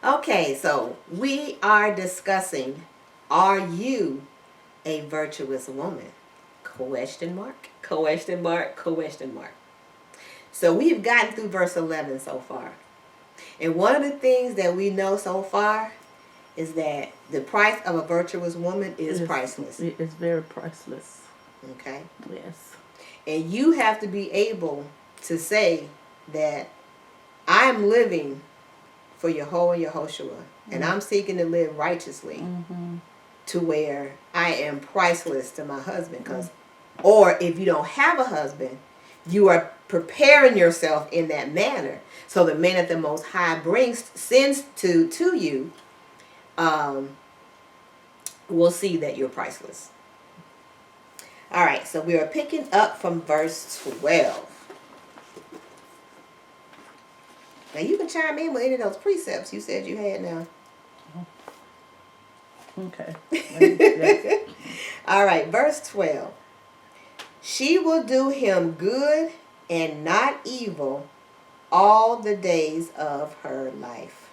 Okay, so we are discussing, are you a virtuous woman? Question mark, question mark, question mark. So we've gotten through verse 11 so far. And one of the things that we know so far is that the price of a virtuous woman is priceless. It's very priceless. Okay? Yes. And you have to be able to say that I'm living for Yahweh and Yehoshua, and I'm seeking to live righteously to where I am priceless to my husband. Or if you don't have a husband, you are preparing yourself in that manner. So the man that the Most High sends to you will see that you're priceless. All right, so we are picking up from verse 12. Now you can chime in with any of those precepts you said you had now. Okay. All right, verse 12. She will do him good and not evil all the days of her life.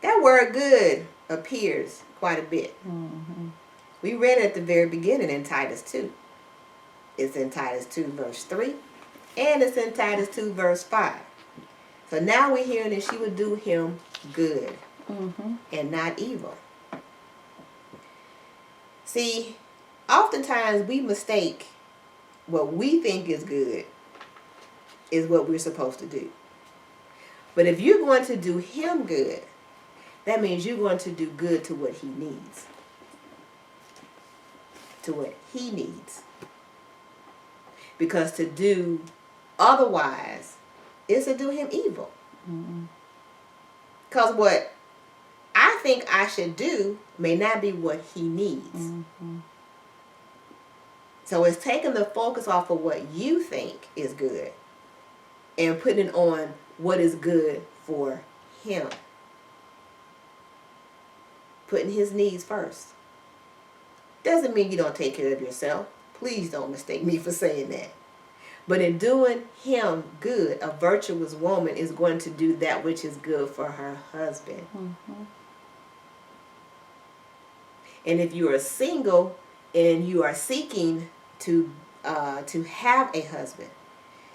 That word good appears quite a bit. We read it at the very beginning in Titus 2. It's in Titus 2 verse 3. And it's in Titus 2 verse 5. So now we're hearing that she would do him good and not evil. See, oftentimes we mistake what we think is good is what we're supposed to do. But if you're going to do him good, that means you're going to do good to what he needs. To what he needs. Because to do otherwise is to do him evil. Because what I think I should do may not be what he needs. So it's taking the focus off of what you think is good and putting it on what is good for him. Putting his needs first. Doesn't mean you don't take care of yourself. Please don't mistake me for saying that. But in doing him good, a virtuous woman is going to do that which is good for her husband. And if you are single and you are seeking to have a husband,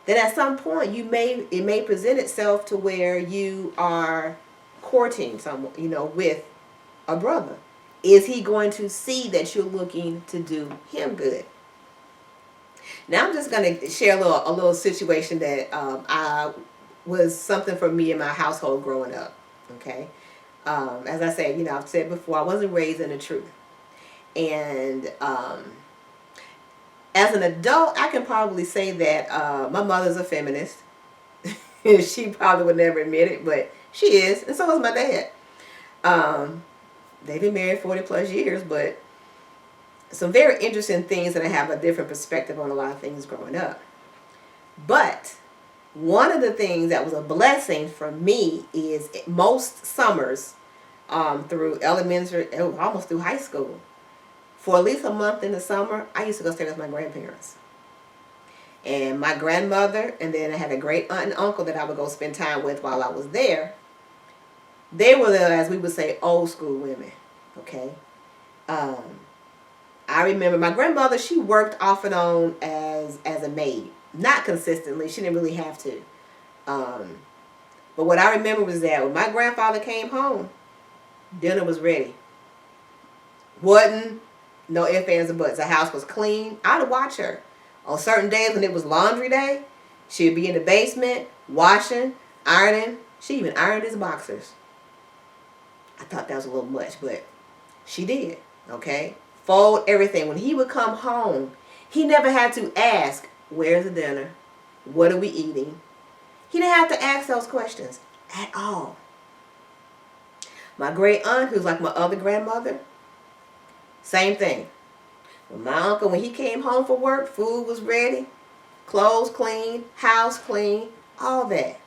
then at some point it may present itself to where you are courting someone, with a brother. Is he going to see that you're looking to do him good? Now I'm just going to share a little situation that was something for me in my household growing up. Okay, as I said, I've said before, I wasn't raised in the truth, and as an adult, I can probably say that my mother's a feminist. She probably would never admit it, but she is, and so is my dad. They've been married 40 plus years, but some very interesting things that I have a different perspective on a lot of things growing up. But one of the things that was a blessing for me is most summers through elementary, almost through high school, for at least a month in the summer, I used to go stay with my grandparents. And my grandmother, and then I had a great aunt and uncle that I would go spend time with while I was there. They were the, as we would say, old school women. Okay. I remember my grandmother, she worked off and on as a maid. Not consistently. She didn't really have to. But what I remember was that when my grandfather came home, dinner was ready. Wasn't no ifs, ands, or buts. The house was clean. I'd watch her. On certain days when it was laundry day, she'd be in the basement, washing, ironing. She even ironed his boxers. I thought that was a little much, but she did. Okay? Fold everything. When he would come home, he never had to ask, where's the dinner? What are we eating? He didn't have to ask those questions at all. My great aunt, who's like my other grandmother, same thing. When my uncle, when he came home for work, food was ready, clothes clean, house clean, all that.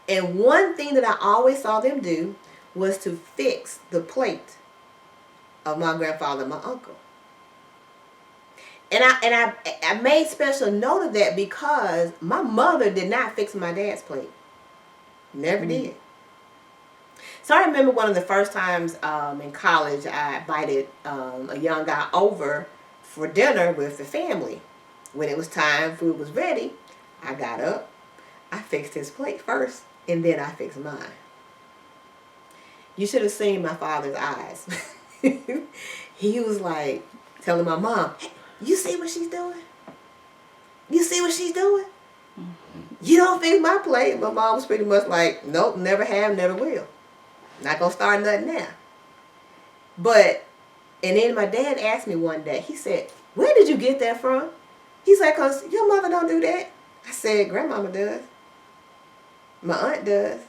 And one thing that I always saw them do was to fix the plate of my grandfather and my uncle. And I made special note of that because my mother did not fix my dad's plate. Never did. So I remember one of the first times in college, I invited a young guy over for dinner with the family. When it was time, food was ready, I got up, I fixed his plate first, and then I fixed mine. You should have seen my father's eyes. He was like telling my mom, hey, you see what she's doing? You see what she's doing? You don't fix my plate. My mom was pretty much like, nope, never have, never will. Not gonna start nothing now. But, and then my dad asked me one day, he said, where did you get that from? He said, because your mother don't do that. I said, grandmama does. My aunt does.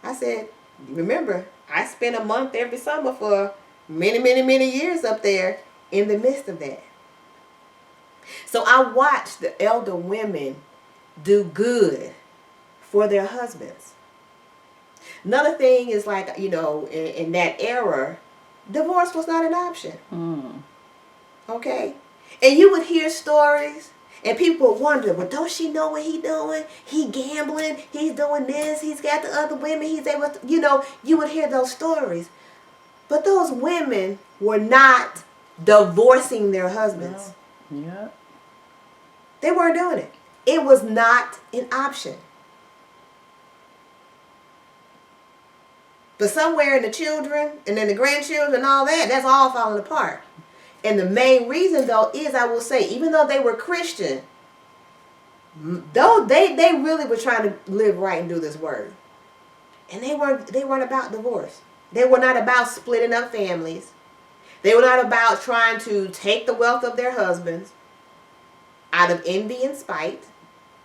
I said, remember, I spent a month every summer for many, many, many years up there in the midst of that. So I watched the elder women do good for their husbands. Another thing is like, you know, in that era, divorce was not an option. Okay? And you would hear stories and people would wonder, well, don't she know what he doing? He gambling, he's doing this, he's got the other women, he's able to, you know, you would hear those stories. But those women were not divorcing their husbands. Yeah. They weren't doing it. It was not an option. But somewhere in the children and then the grandchildren and all that, that's all falling apart. And the main reason, though, is, I will say, even though they were Christian, though they really were trying to live right and do this word. And they weren't about divorce. They were not about splitting up families. They were not about trying to take the wealth of their husbands out of envy and spite.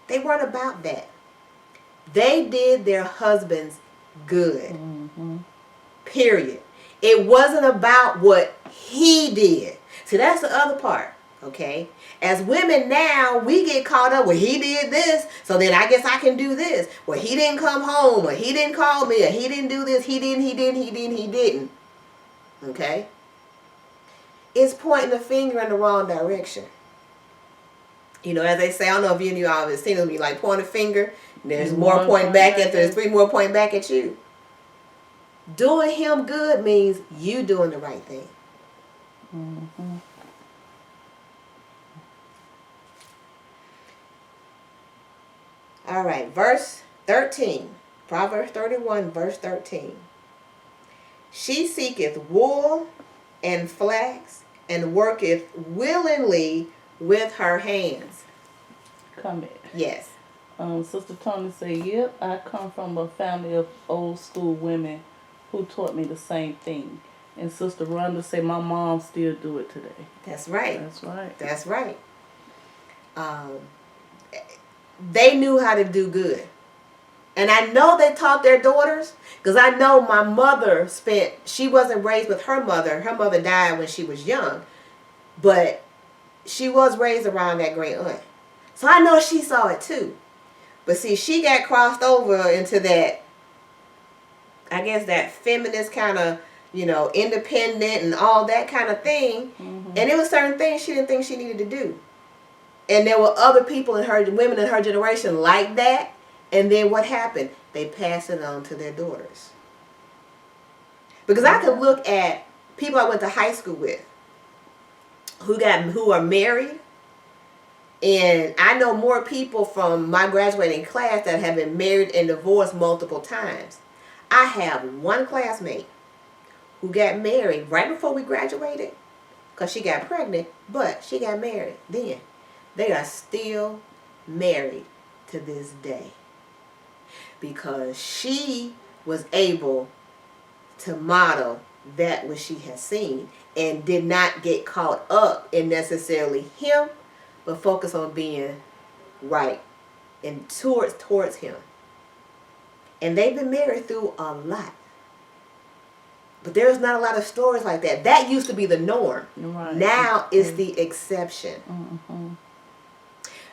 They weren't about that. They did their husbands good. Period. It wasn't about what he did. See, that's the other part. Okay? As women now, we get caught up, well, he did this, so then I guess I can do this. Well, he didn't come home, or he didn't call me, or he didn't do this, he didn't. Okay? It's pointing the finger in the wrong direction. You know, as they say, I don't know if any of y'all have seen it, be like point a finger, there's more pointing back at, there's 3 more pointing back at you. Doing him good means you doing the right thing. All right, verse 13. Proverbs 31, verse 13. She seeketh wool and flax, and worketh willingly with her hands. Comment. Yes. Sister Tony said, yep, I come from a family of old school women who taught me the same thing. And Sister Rhonda said, my mom still do it today. That's right. That's right. That's right. They knew how to do good. And I know they taught their daughters, because I know my mother she wasn't raised with her mother. Her mother died when she was young. But she was raised around that great aunt. So I know she saw it too. But see, she got crossed over into that, I guess, that feminist kind of, you know, independent and all that kind of thing. And it was certain things she didn't think she needed to do. And there were other people in her, women in her generation like that. And then what happened? They passed it on to their daughters. Because I could look at people I went to high school with who are married. And I know more people from my graduating class that have been married and divorced multiple times. I have one classmate who got married right before we graduated because she got pregnant, but she got married then. They are still married to this day because she was able to model that which she has seen and did not get caught up in necessarily him, but focus on being right and towards him. And they've been married through a lot. But there's not a lot of stories like that. That used to be the norm. Right. Now it's the exception.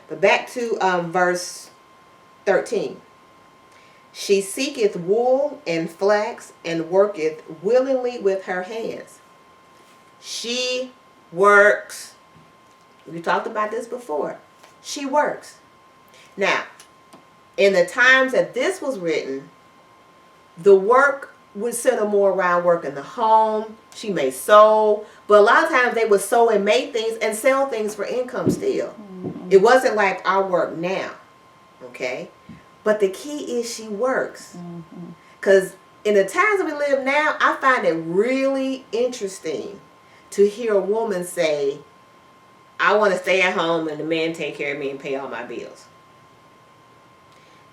But back to verse 13. She seeketh wool and flax and worketh willingly with her hands. She works. We talked about this before. She works. Now, in the times that this was written, the work would center more around work in the home. She may sew, but a lot of times they would sew and make things and sell things for income still. Mm-hmm. It wasn't like our work now, okay? But the key is she works. Because in the times that we live now, I find it really interesting to hear a woman say, I want to stay at home and the man take care of me and pay all my bills.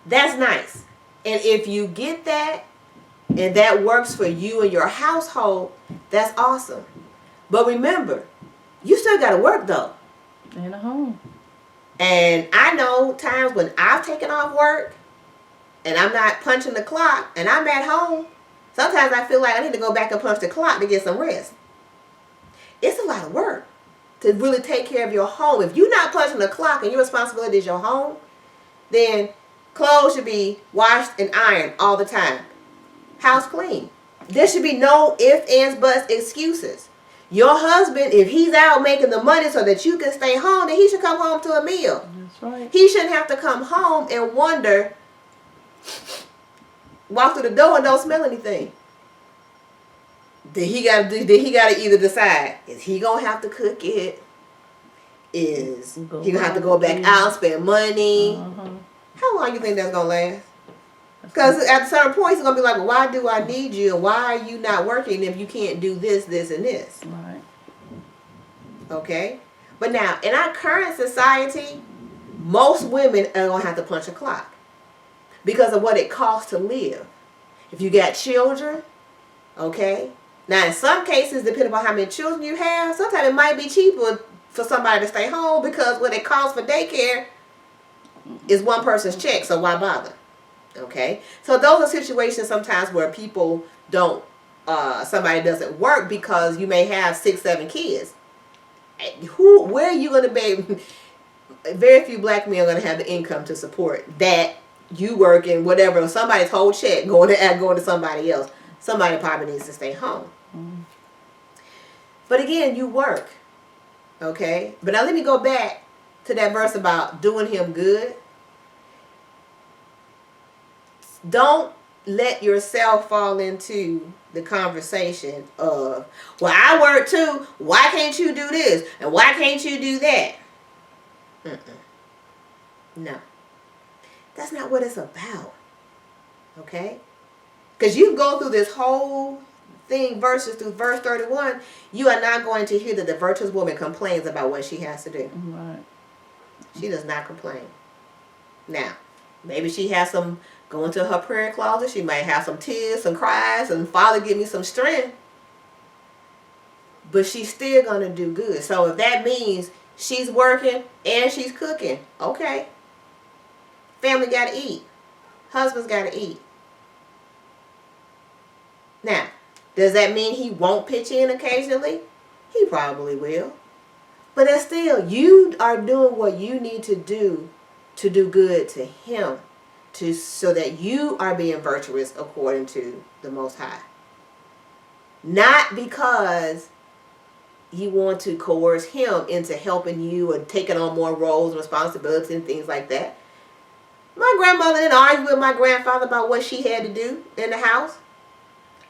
That's nice. And if you get that, and that works for you and your household, that's awesome. But remember, you still got to work though. In a home. And I know times when I've taken off work and I'm not punching the clock and I'm at home, sometimes I feel like I need to go back and punch the clock to get some rest. It's a lot of work to really take care of your home. If you're not punching the clock and your responsibility is your home, then clothes should be washed and ironed all the time. House clean. There should be no ifs, ands, buts, excuses. Your husband, if he's out making the money so that you can stay home, then he should come home to a meal. That's right. He shouldn't have to come home and wonder, walk through the door and don't smell anything. Did he got to either decide, is he going to have to cook it? Is he going to have to go back out and spend money? How long you think that's going to last? Because at a certain point, he's going to be like, well, why do I need you? And why are you not working if you can't do this, this, and this? Right. Okay? But now, in our current society, most women are going to have to punch a clock because of what it costs to live. If you got children, okay? Now, in some cases, depending on how many children you have, sometimes it might be cheaper for somebody to stay home because what it costs for daycare is one person's check, so why bother? Okay, so those are situations sometimes where people don't, somebody doesn't work because you may have 6, 7 kids. Where are you going to be? Very few black men are going to have the income to support that. You work in whatever, somebody's whole check going to somebody else. Somebody probably needs to stay home. But again, you work. Okay, but now let me go back to that verse about doing him good. Don't let yourself fall into the conversation of, well, I work too. Why can't you do this? And why can't you do that? No. That's not what it's about. Okay? Because you go through this whole thing, verses through verse 31, you are not going to hear that the virtuous woman complains about what she has to do. Right. She does not complain. Now, maybe she has some, go into her prayer closet, she might have some tears, some cries, and Father, give me some strength. But she's still going to do good. So if that means she's working and she's cooking, okay. Family got to eat. Husband's got to eat. Now, does that mean he won't pitch in occasionally? He probably will. But that's still, you are doing what you need to do good to him, so that you are being virtuous according to the Most High. Not because you want to coerce him into helping you and taking on more roles and responsibilities and things like that. My grandmother didn't argue with my grandfather about what she had to do in the house.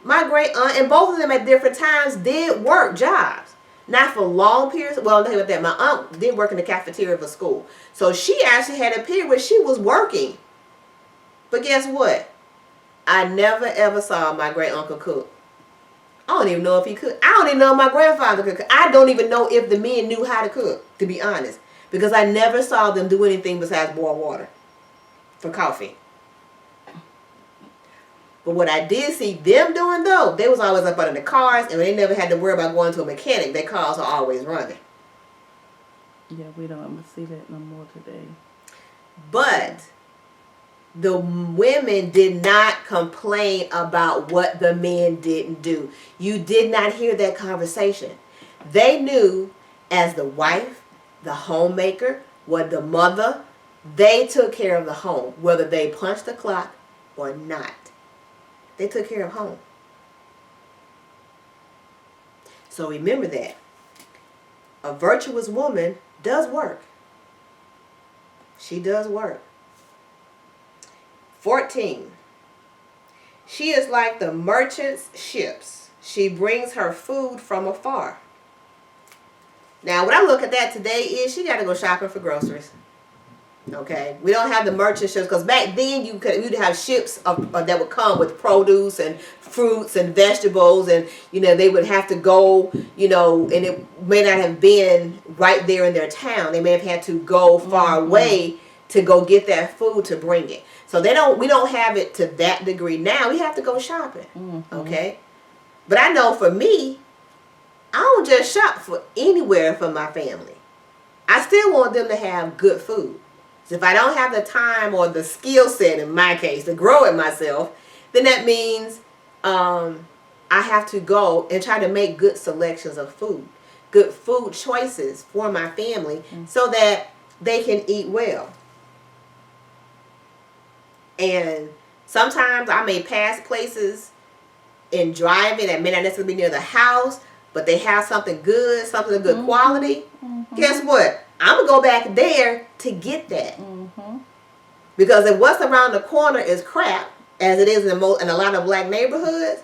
My great aunt, and both of them at different times did work jobs. Not for long periods. Well, think about that. My aunt did work in the cafeteria of a school. So she actually had a period where she was working. But guess what? I never ever saw my great uncle cook. I don't even know if he cooked. I don't even know if my grandfather could cook. I don't even know if the men knew how to cook, to be honest. Because I never saw them do anything besides boil water for coffee. But what I did see them doing, though, they was always up under the cars, and they never had to worry about going to a mechanic. Their cars are always running. Yeah, we don't see that no more today. But the women did not complain about what the men didn't do. You did not hear that conversation. They knew, as the wife, the homemaker, what the mother, they took care of the home, whether they punched the clock or not. They took care of home. So remember that. A virtuous woman does work. She does work. 14. She is like the merchant's ships. She brings her food from afar. Now, when I look at that today is she got to go shopping for groceries. Okay, we don't have the merchant ships because back then you'd have ships that would come with produce and fruits and vegetables, and they would have to go, and it may not have been right there in their town. They may have had to go far away to go get that food to bring it. So we don't have it to that degree now. We have to go shopping. Okay, but I know for me, I don't just shop for anywhere for my family. I still want them to have good food. If I don't have the time or the skill set, in my case, to grow it myself, then that means I have to go and try to make good selections of food, good food choices for my family so that they can eat well. And sometimes I may pass places in driving that may not necessarily be near the house, but they have something good, something of good quality. Guess what? I'm going to go back there to get that. Because if what's around the corner is crap, as it is in a lot of black neighborhoods,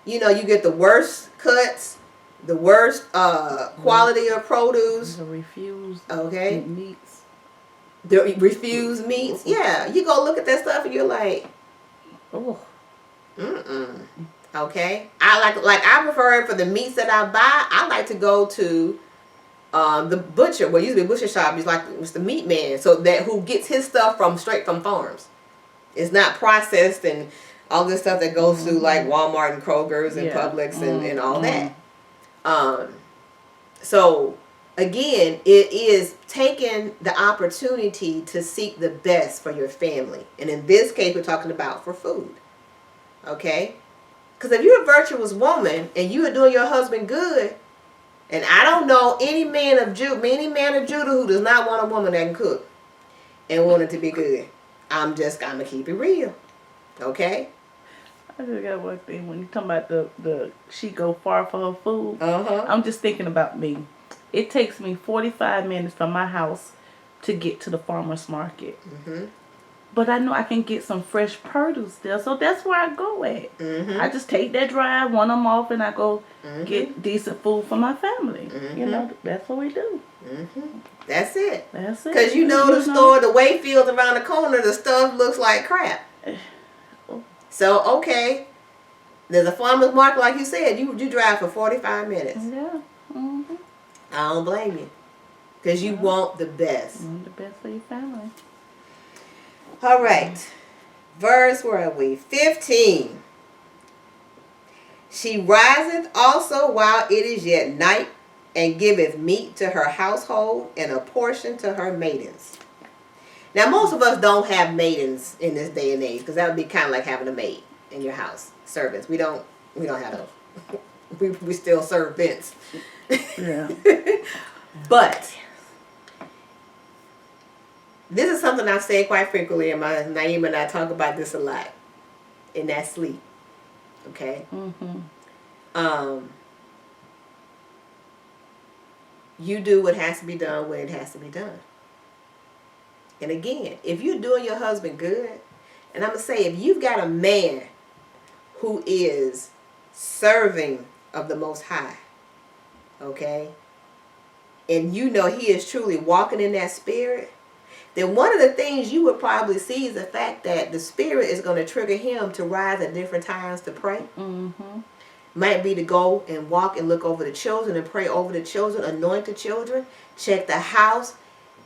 you get the worst cuts, the worst quality of produce. The refused meats. The refused meats. Yeah, you go look at that stuff and you're like, oh, okay. I prefer for the meats that I buy, I like to go to the butcher. Well, usually butcher shop is like it's the meat man, so that who gets his stuff straight from farms. It's not processed and all this stuff that goes through like Walmart and Kroger's and Publix and all that. So again, it is taking the opportunity to seek the best for your family, and in this case, we're talking about for food. Okay, because if you're a virtuous woman and you are doing your husband good. And I don't know any man of Judah who does not want a woman that can cook and want it to be good. I'm going to keep it real. Okay? I just got one thing. When you talking about the she go far for her food, I'm just thinking about me. It takes me 45 minutes from my house to get to the farmer's market. But I know I can get some fresh produce there, so that's where I go at. I just take that drive, one of them off, and I go get decent food for my family. That's what we do. That's it. That's it. Because the store, the Wayfields around the corner, the stuff looks like crap. So, okay, there's a farmer's market, like you said, you drive for 45 minutes. Yeah. I don't blame you. Because you want the best. The best for your family. All right. Verse, where are we? 15. She riseth also while it is yet night, and giveth meat to her household, and a portion to her maidens. Now, most of us don't have maidens in this day and age, because that would be kind of like having a maid in your house. Servants. We don't have those. We still serve vents. Yeah. But this is something I've said quite frequently, and Naima and I talk about this a lot, and that's sleep. Okay? You do what has to be done when it has to be done. And again, if you're doing your husband good, and I'm going to say, if you've got a man who is serving of the Most High, okay, and he is truly walking in that spirit, then one of the things you would probably see is the fact that the Spirit is going to trigger him to rise at different times to pray. Might be to go and walk and look over the children and pray over the children, anoint the children, check the house.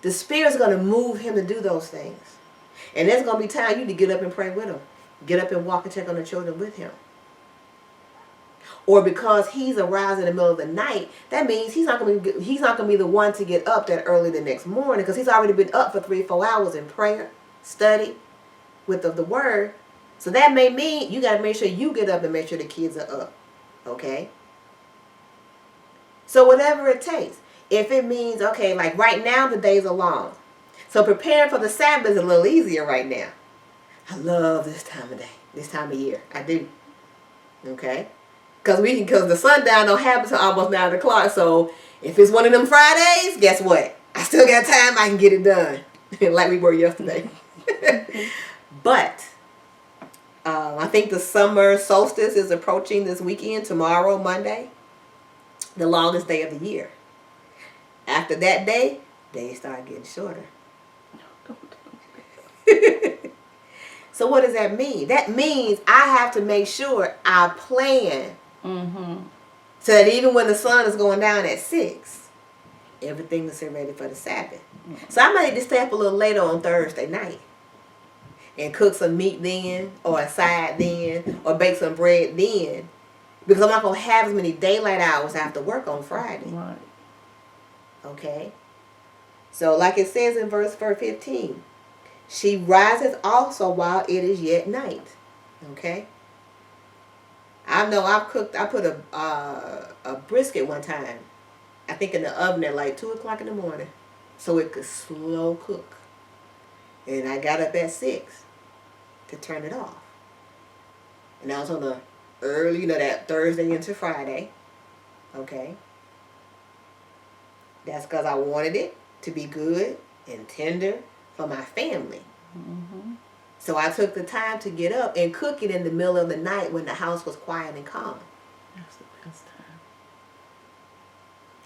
The Spirit's going to move him to do those things. And there's going to be time you to get up and pray with him. Get up and walk and check on the children with him. Or because he's aroused in the middle of the night, that means he's not going to be the one to get up that early the next morning, because he's already been up for 3-4 hours in prayer, study, with the word. So that may mean you got to make sure you get up and make sure the kids are up. Okay? So whatever it takes. If it means, okay, like right now the days are long. So preparing for the Sabbath is a little easier right now. I love this time of day, this time of year. I do. Okay? Because the sundown don't happen until almost 9 o'clock. So if it's one of them Fridays, guess what? I still got time. I can get it done. Like we were yesterday. But I think the summer solstice is approaching this weekend, tomorrow, Monday, the longest day of the year. After that day, days start getting shorter. So what does that mean? That means I have to make sure I plan so that even when the sun is going down at 6, everything is ready for the Sabbath. So I might need to stay up a little later on Thursday night and cook some meat then, or a side then, or bake some bread then, because I'm not going to have as many daylight hours after work on Friday. Right. Okay? So like it says in verse 15, she riseth also while it is yet night. Okay? I know I put a brisket one time, I think in the oven at like 2 o'clock in the morning, so it could slow cook. And I got up at 6 to turn it off. And I was on the early, that Thursday into Friday. Okay? That's because I wanted it to be good and tender for my family. So I took the time to get up and cook it in the middle of the night when the house was quiet and calm. That's the best time.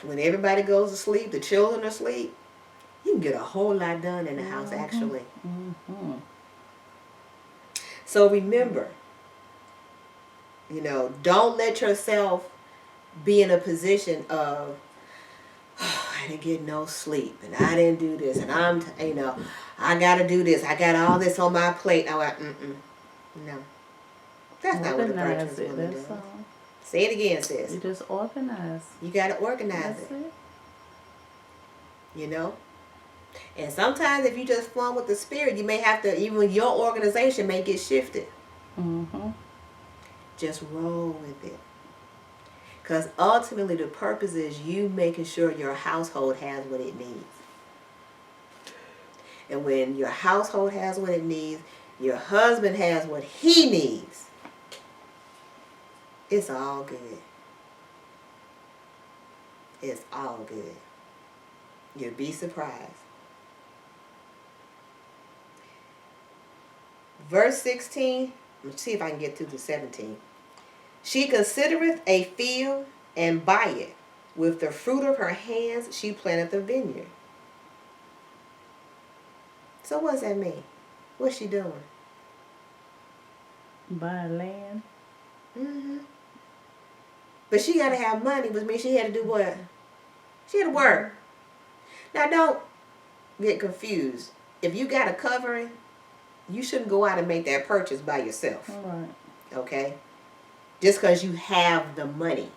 When everybody goes to sleep, the children are asleep, you can get a whole lot done in the house, actually. So remember, don't let yourself be in a position of, I didn't get no sleep, and I didn't do this, and I got to do this. I got all this on my plate. No. That's not what the virtuous woman does. Say it again, sis. You just organize. You got to organize That's it. And sometimes if you just flow with the spirit, you may have to, even your organization may get shifted. Just roll with it. Because ultimately the purpose is you making sure your household has what it needs. And when your household has what it needs, your husband has what he needs, it's all good. It's all good. You'll be surprised. Verse 16, let's see if I can get through to 17. She considereth a field and buyeth. With the fruit of her hands she planteth a vineyard. So what does that mean? What's she doing? Buying land. But she got to have money, which means she had to do what? She had to work. Now don't get confused. If you got a covering, you shouldn't go out and make that purchase by yourself. All right. Okay? Just because you have the money.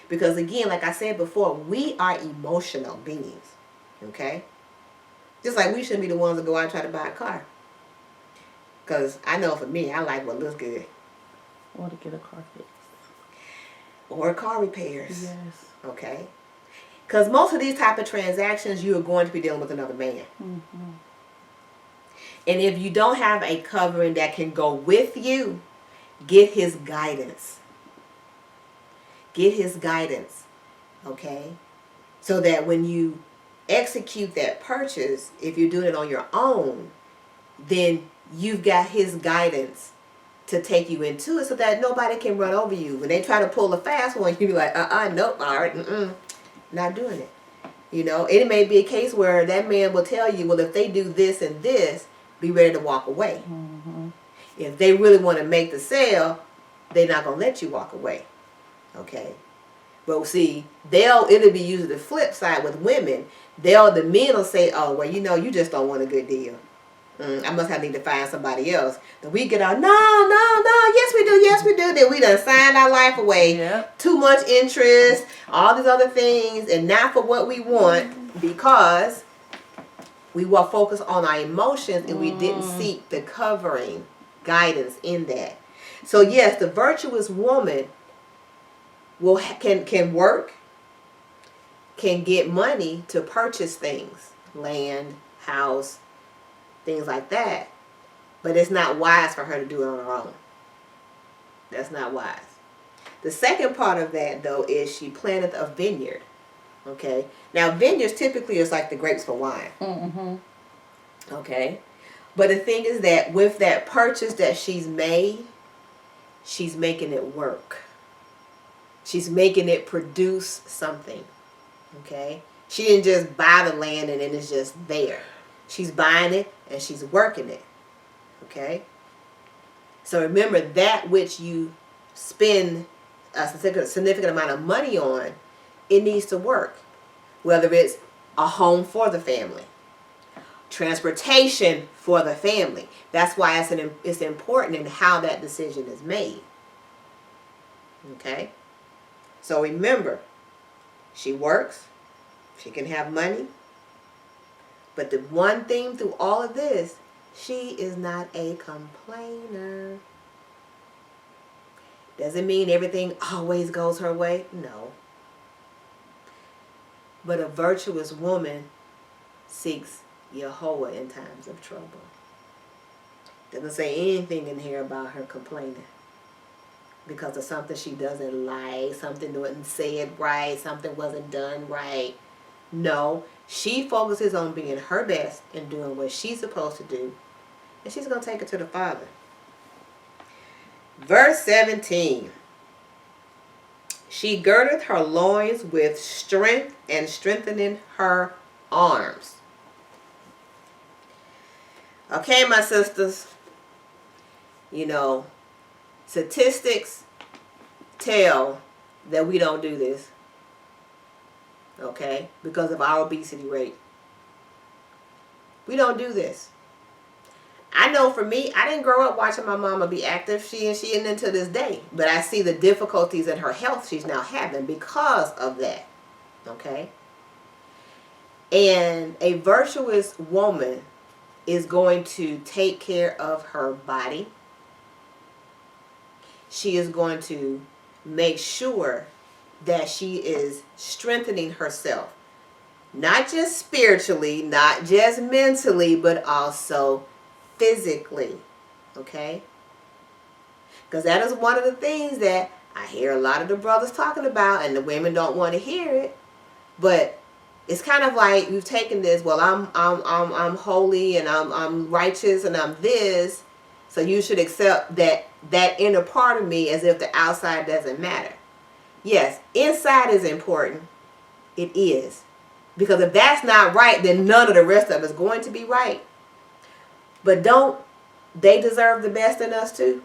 Because again, like I said before, we are emotional beings. Okay? Just like we shouldn't be the ones that go out and try to buy a car. Because I know for me, I like what looks good. Or to get a car fixed. Or car repairs. Yes. Okay? Because most of these type of transactions, you are going to be dealing with another man. And if you don't have a covering that can go with you, get his guidance. Get his guidance. Okay? So that when you execute that purchase, if you're doing it on your own, then you've got his guidance to take you into it so that nobody can run over you. When they try to pull a fast one, you be like, nope, all right, not doing it. It may be a case where that man will tell you, well, if they do this and this, be ready to walk away. If they really want to make the sale, they're not going to let you walk away. Okay? But see, it'll be usually the flip side with women. The men will say, oh, well, you just don't want a good deal. I must have need to find somebody else. Then we get out, no, yes we do. Then we done signed our life away. Yep. Too much interest, all these other things, and not for what we want because we were focused on our emotions and we didn't seek the covering guidance in that. So yes, the virtuous woman can work, can get money to purchase things, land, house, things like that. But it's not wise for her to do it on her own. That's not wise. The second part of that, though, is she planteth a vineyard. Okay? Now, vineyards typically is like the grapes for wine. Okay? But the thing is that with that purchase that she's made, she's making it work. She's making it produce something. Okay? She didn't just buy the land and then it's just there. She's buying it and she's working it. Okay? So remember, that which you spend a significant amount of money on, it needs to work. Whether it's a home for the family, transportation for the family. That's why it's important in how that decision is made. Okay? So remember, she works, she can have money, but the one thing through all of this, she is not a complainer. Doesn't mean everything always goes her way. No. But a virtuous woman seeks Yehovah in times of trouble. Doesn't say anything in here about her complaining because of something she doesn't like, something wasn't said right, something wasn't done right. No, she focuses on being her best and doing what she's supposed to do, and she's going to take it to the Father. Verse 17. She girdeth her loins with strength and strengthening her arms. Okay, my sisters. You know, statistics tell that we don't do this. Okay? Because of our obesity rate. We don't do this. I know for me, I didn't grow up watching my mama be active. She isn't into this day. But I see the difficulties in her health she's now having because of that. Okay? And a virtuous woman is going to take care of her body. She is going to make sure that she is strengthening herself. Not just spiritually, not just mentally, but also physically. Okay? Because that is one of the things that I hear a lot of the brothers talking about, and the women don't want to hear it. But it's kind of like you've taken this, well, I'm holy and I'm righteous and I'm this, so you should accept that inner part of me as if the outside doesn't matter. Yes, inside is important. It is. Because if that's not right, then none of the rest of it is going to be right. But don't they deserve the best in us too?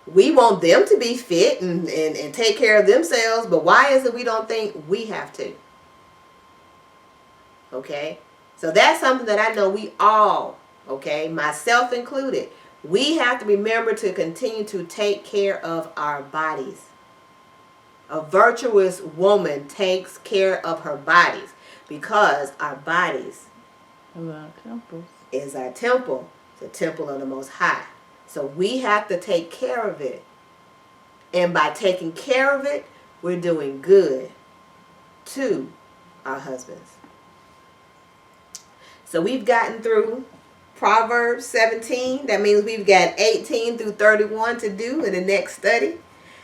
We want them to be fit and take care of themselves, but why is it we don't think we have to? Okay? So that's something that I know we all, okay, myself included, we have to remember to continue to take care of our bodies. A virtuous woman takes care of her bodies because our bodies is our temple, the temple of the Most High. So we have to take care of it. And by taking care of it, we're doing good to our husbands. So we've gotten through Proverbs 17. That means we've got 18 through 31 to do in the next study.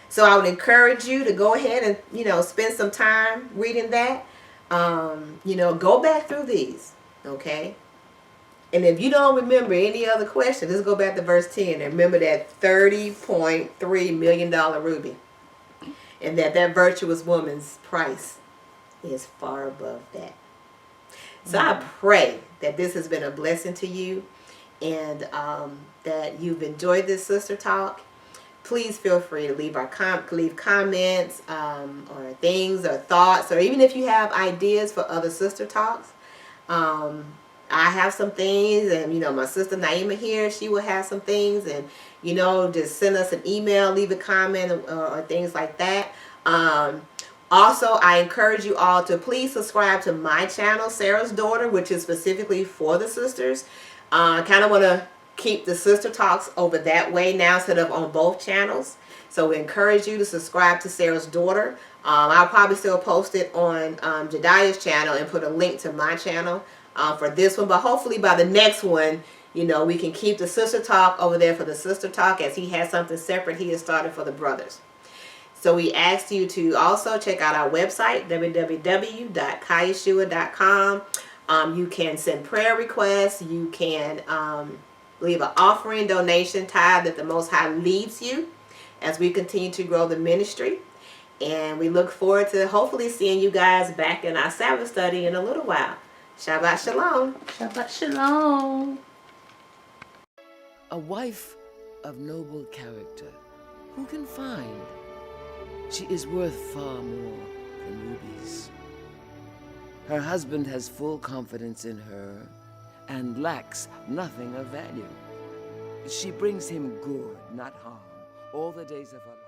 So I would encourage you to go ahead and, spend some time reading that. Go back through these, okay? And if you don't remember any other question, let's go back to verse 10 and remember that $30.3 million ruby. And that virtuous woman's price is far above that. So I pray that this has been a blessing to you and that you've enjoyed this sister talk. Please feel free to leave comments or things or thoughts, or even if you have ideas for other sister talks. I have some things, and my sister Naima here, she will have some things, and just send us an email, leave a comment or things like that. Also, I encourage you all to please subscribe to my channel, Sarah's Daughter, which is specifically for the sisters. I kind of want to keep the sister talks over that way now instead of on both channels. So we encourage you to subscribe to Sarah's Daughter. I'll probably still post it on Jediah's channel and put a link to my channel for this one. But hopefully by the next one, we can keep the sister talk over there for the sister talk, as he has something separate he has started for the brothers. So we asked you to also check out our website, www.kayeshua.com. You can send prayer requests. You can leave an offering, donation, tithe that the Most High leads you as we continue to grow the ministry. And we look forward to hopefully seeing you guys back in our Sabbath study in a little while. Shabbat Shalom. Shabbat Shalom. A wife of noble character, who can find? She is worth far more than rubies. Her husband has full confidence in her and lacks nothing of value. She brings him good, not harm, all the days of her life.